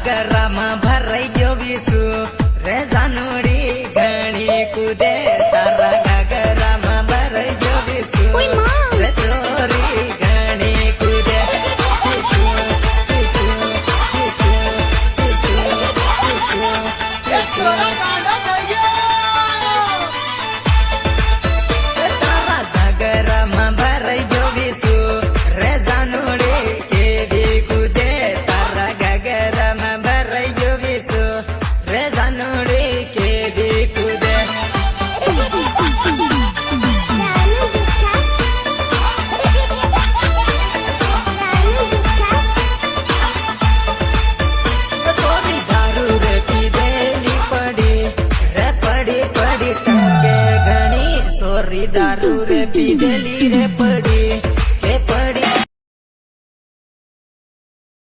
ઘાઘરામાં ભરાઈ ગયો વિસુ રે જાનુડી ઘણી કુદે તારા ઘાઘરામાં ભરાઈ ગયો વિસુ રે ચોરી ઘણી કુદે વિસુ, વિસુ, વિસુ, વિસુ, વિસુ, વિસુ. તારા ઘાઘરામાં ભરાઈ ગયો વિસુ રે જાનુડી કેવી કુદે તારા ઘાઘરામાં ભરાઈ ગયો વિસુ રે જાનુડી કેવી કુદે. સોરી દારૂ રે પીધેલી પડી રે પડી પડી ટકે ઘણી સોરી દારૂ રે પીધેલી